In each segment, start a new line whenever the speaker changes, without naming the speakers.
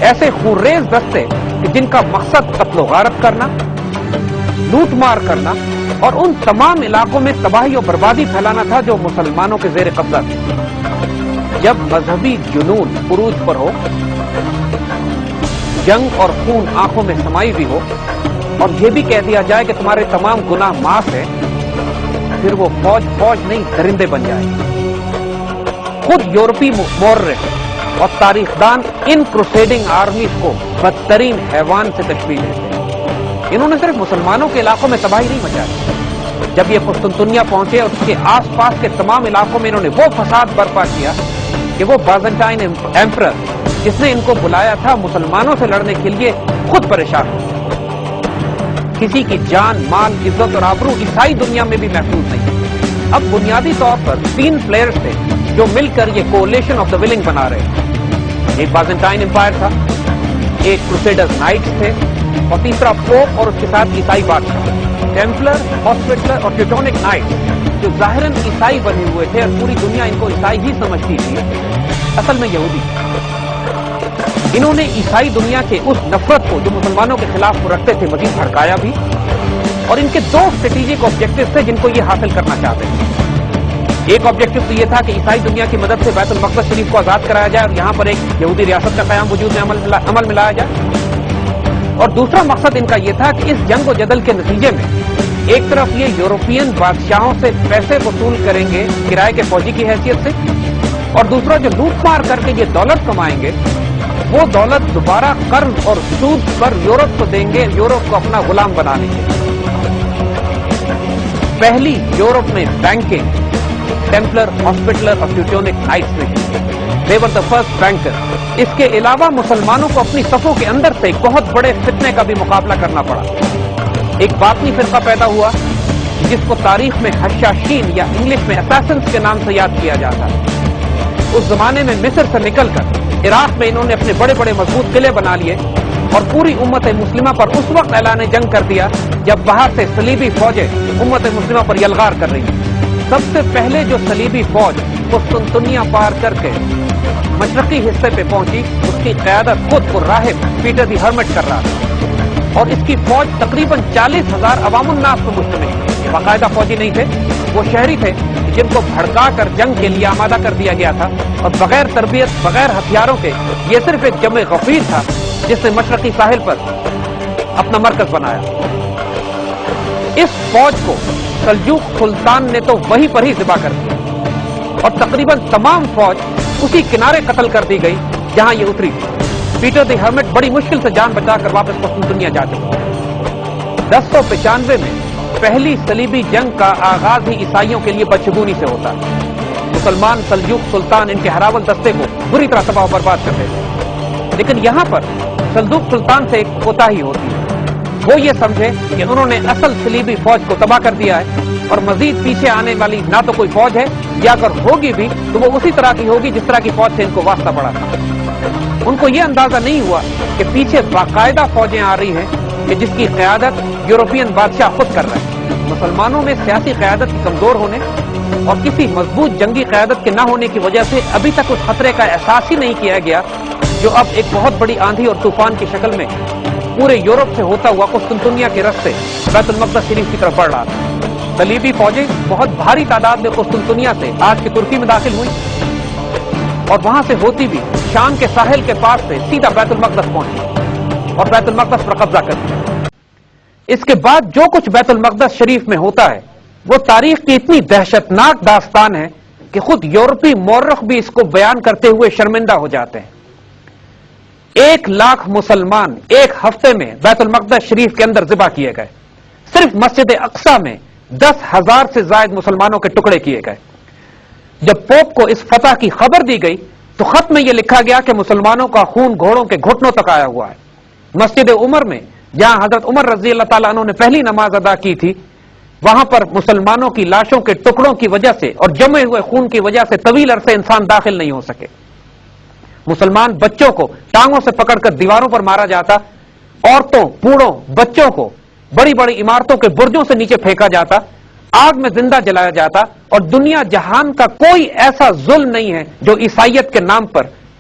ایسے خونریز دستے کہ جن کا مقصد قتل و غارت کرنا، لوٹ مار کرنا اور ان تمام علاقوں میں تباہی اور بربادی پھیلانا تھا جو مسلمانوں کے زیر قبضہ تھے۔ جب مذہبی جنون عروج پر ہو، جنگ اور خون آنکھوں میں سمائی ہوئی ہو، اور یہ بھی کہہ دیا جائے کہ تمہارے تمام گناہ معاف ہے، پھر وہ فوج نہیں درندے بن جائے۔ خود یورپی مورخ اور تاریخ دان ان کروسیڈنگ آرمیز کو بدترین حیوان سے تشبیہ دیتے ہیں۔ انہوں نے صرف مسلمانوں کے علاقوں میں تباہی نہیں مچائی، جب یہ قسطنطنیہ پہنچے اور اس کے آس پاس کے تمام علاقوں میں انہوں نے وہ فساد برپا کیا کہ وہ بازنٹائن ایمپرر جس نے ان کو بلایا تھا مسلمانوں سے لڑنے کے لیے خود پریشان ہو۔ کسی کی جان، مال، عزت اور آبرو عیسائی دنیا میں بھی محفوظ نہیں۔ اب بنیادی طور پر 3 پلیئرز تھے جو مل کر یہ کولیشن آف دا ولنگ بنا رہے ہیں۔ ایک بازنٹائن امپائر تھا، ایک کروسیڈرز نائٹس تھے، اور تیسرا پوپ اور اس کے ساتھ عیسائی بادشاہ، ٹیمپلر، ہاسپٹلر اور ٹیوٹونک نائٹس، جو ظاہراً عیسائی بنے ہوئے تھے اور پوری دنیا ان کو عیسائی ہی سمجھتی تھی، اصل میں یہودی۔ انہوں نے عیسائی دنیا کے اس نفرت کو جو مسلمانوں کے خلاف وہ رکھتے تھے مزید بھڑکایا بھی، اور ان کے 2 اسٹریٹجک آبجیکٹو تھے جن کو یہ حاصل کرنا چاہتے تھے۔ ایک آبجیکٹو تو یہ تھا کہ عیسائی دنیا کی مدد سے بیت المقدس شریف کو آزاد کرایا جائے اور یہاں پر ایک یہودی ریاست کا قیام وجود میں عمل میں لایا جائے، اور دوسرا مقصد ان کا یہ تھا کہ اس جنگ و جدل کے نتیجے میں ایک طرف یہ یورپین بادشاہوں سے پیسے وصول کریں گے کرائے کے فوجی کی حیثیت سے، اور دوسرا جو لوٹ مار کر کے یہ دولت کمائیں گے وہ دولت دوبارہ قرض اور سود پر یورپ کو دیں گے، یورپ کو اپنا غلام بنا لیں گے۔ پہلی یورپ میں بینکنگ ٹیمپلر، ہاسپٹلر اور ٹیوٹونک نائٹس میں they were the first banker۔ اس کے علاوہ مسلمانوں کو اپنی صفوں کے اندر سے ایک بہت بڑے فتنے کا بھی مقابلہ کرنا پڑا۔ ایک باطنی فرقہ پیدا ہوا جس کو تاریخ میں حشاشین یا انگلش میں اساسنز کے نام سے یاد کیا جاتا ہے۔ اس زمانے میں مصر سے نکل کر عراق میں انہوں نے اپنے بڑے بڑے مضبوط قلعے بنا لیے اور پوری امت مسلمہ پر اس وقت اعلان جنگ کر دیا جب باہر سے صلیبی فوجیں امت مسلمہ پر یلغار کر رہی ہیں۔ سب سے پہلے جو صلیبی فوج قسطنطنیہ پار کر کے مشرقی حصے پہ پہنچی، اس کی قیادت خود راہب پیٹر دی ہرمٹ کر رہا تھا، اور اس کی فوج تقریباً 40,000 عوام الناس پر مشتمل تھی۔ باقاعدہ فوجی نہیں تھے، وہ شہری تھے جن کو بھڑکا کر جنگ کے لیے آمادہ کر دیا گیا تھا، اور بغیر تربیت، بغیر ہتھیاروں کے یہ صرف ایک جمع غفیر تھا جس نے مشرقی ساحل پر اپنا مرکز بنایا۔ اس فوج کو سلجوق سلطان نے تو وہیں پر ہی ذبح کر دیا، اور تقریباً تمام فوج اسی کنارے قتل کر دی گئی جہاں یہ اتری تھی۔ پیٹر دی ہرمٹ بڑی مشکل سے جان بچا کر واپس قسطنطنیہ جا چکا۔ 1095 میں پہلی صلیبی جنگ کا آغاز ہی عیسائیوں کے لیے بدشگونی سے ہوتا ہے۔ مسلمان سلجوق سلطان ان کے ہراول دستے کو بری طرح تباہ و برباد کرتے تھے، لیکن یہاں پر سلجوق سلطان سے ایک کوتاہی ہوتی ہے۔ وہ یہ سمجھے کہ انہوں نے اصل صلیبی فوج کو تباہ کر دیا ہے، اور مزید پیچھے آنے والی نہ تو کوئی فوج ہے، یا اگر ہوگی بھی تو وہ اسی طرح کی ہوگی جس طرح کی فوج سے ان کو واسطہ پڑا تھا۔ ان کو یہ اندازہ نہیں ہوا کہ پیچھے باقاعدہ فوجیں آ رہی ہیں کہ جس کی قیادت یورپین بادشاہ خود کر رہے ہیں۔ مسلمانوں میں سیاسی قیادت کی کمزور ہونے اور کسی مضبوط جنگی قیادت کے نہ ہونے کی وجہ سے ابھی تک اس خطرے کا احساس ہی نہیں کیا گیا جو اب ایک بہت بڑی آندھی اور طوفان کی شکل میں پورے یورپ سے ہوتا ہوا قسطنطنیہ کے رستے بیت المقدس شریف کی طرف بڑھ رہا تھا۔ صلیبی فوجیں بہت بھاری تعداد میں قسطنطنیہ سے آج کی ترکی میں داخل ہوئی، اور وہاں سے ہوتی بھی شام کے ساحل کے پاس سے سیدھا بیت المقدس پہنچی اور بیت المقدس پر قبضہ کر دیا۔ اس کے بعد جو کچھ بیت المقدس شریف میں ہوتا ہے وہ تاریخ کی اتنی دہشتناک داستان ہے کہ خود یورپی مورخ بھی اس کو بیان کرتے ہوئے شرمندہ ہو جاتے ہیں۔ 1,00,000 مسلمان ایک ہفتے میں بیت المقدس شریف کے اندر ذبح کیے گئے۔ صرف مسجد اقصی میں 10,000 سے زائد مسلمانوں کے ٹکڑے کیے گئے۔ جب پوپ کو اس فتح کی خبر دی گئی تو خط میں یہ لکھا گیا کہ مسلمانوں کا خون گھوڑوں کے گھٹنوں تک آیا ہوا ہے۔ مسجد عمر میں جہاں حضرت عمر رضی اللہ تعالیٰ عنہ نے پہلی نماز ادا کی تھی، وہاں پر مسلمانوں کی لاشوں کے ٹکڑوں کی وجہ سے اور جمے ہوئے خون کی وجہ سے طویل عرصے انسان داخل نہیں ہو سکے۔ مسلمان بچوں کو ٹانگوں سے پکڑ کر دیواروں پر مارا جاتا، عورتوں، بوڑھوں، بچوں کو بڑی بڑی عمارتوں کے برجوں سے نیچے پھینکا جاتا، آگ میں زندہ جلایا جاتا، اور دنیا جہان کا کوئی ایسا ظلم نہیں ہے جو عیسائیت کے نام پر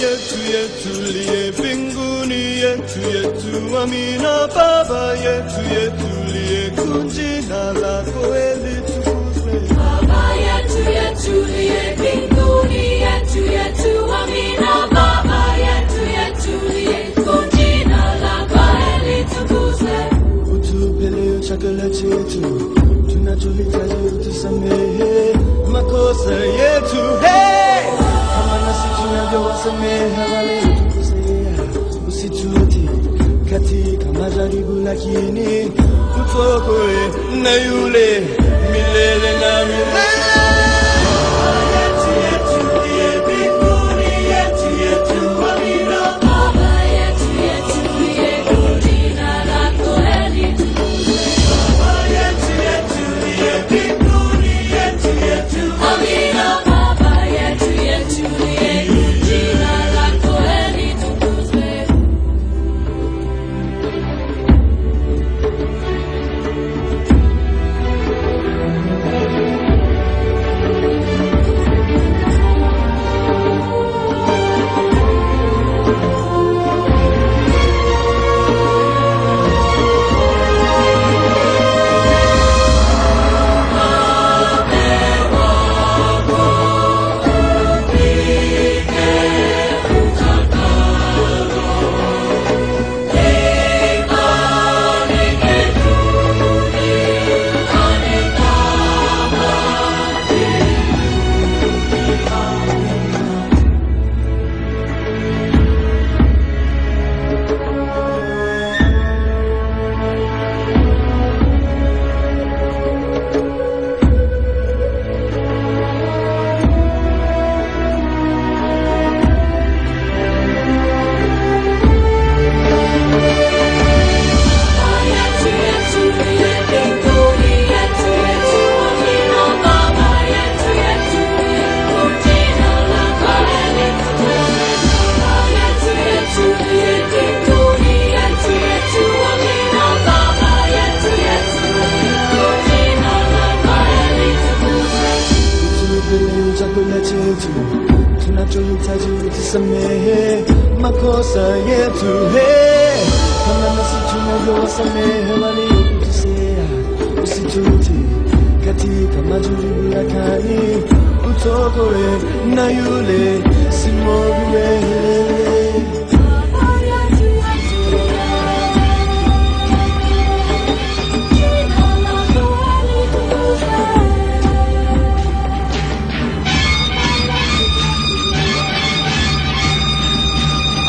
yetu yetu liye mbinguni, yetu yetu amina. Baba yetu yetu liye jina lako litukuzwe.
Baba yetu yetu liye mbinguni, yetu yetu amina. Baba yetu yetu liye jina lako litukuzwe.
Utupe leo chakula chetu, tunachohitaji utusamehe makosa yetu, hey! Kama nasi tunavyowasamehe wale waliotukosea, usitutie katika majaribu, lakini utuokoe na yule milele na milele. Tunachohitaji utusamehe makosa yetu, hey! Kama nasi tunavyowasamehe waliotukosea, usitutie katika majaribu, lakini utuokoe na yule mwovu.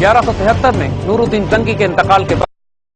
1173 میں نور الدین زنگی کے انتقال کے بعد